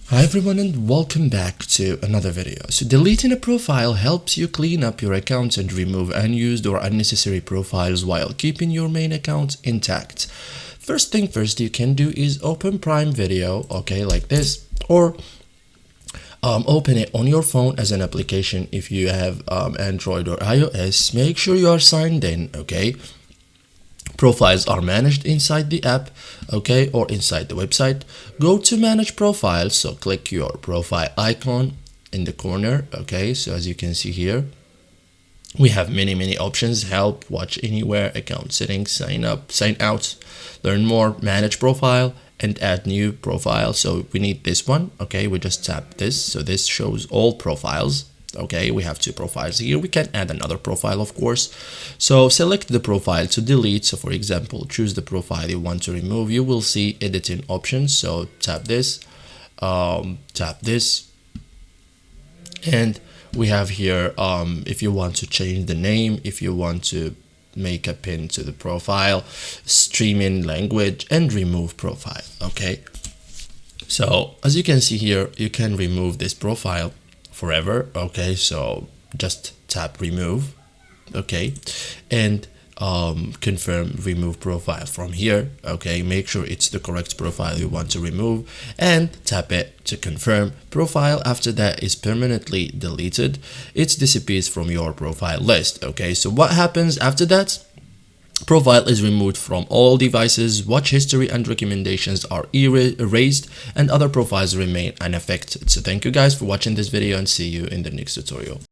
Hi everyone and welcome back to another video. So deleting a profile helps you clean up your accounts and remove unused or unnecessary profiles while keeping your main account intact. First thing first you can do is open Prime Video, okay, like this, or open it on your phone as an application if you have Android or iOS. Make sure you are signed in, okay. Profiles are managed inside the app, okay, or inside the website. Go to manage profiles, so click your profile icon in the corner, okay. So as you can see here, we have many options: help, watch anywhere, account settings, sign up, sign out, learn more, manage profile, and add new profile. So we need this one, okay. We just tap this, so this shows all profiles. Okay, we have two profiles here. We can add another profile, of course. So select the profile to delete. So for example, choose the profile you want to remove. You will see editing options. So tap this, and we have here if you want to change the name, if you want to make a pin to the profile, streaming language, and remove profile. Okay, so as you can see here, you can remove this profile forever, okay. So just tap remove, okay, and confirm remove profile from here, okay. Make sure it's the correct profile you want to remove and tap it to confirm. Profile after that is permanently deleted. It disappears from your profile list, okay. So what happens after that? Profile is removed from all devices, watch history and recommendations are erased, and other profiles remain unaffected. So thank you guys for watching this video and see you in the next tutorial.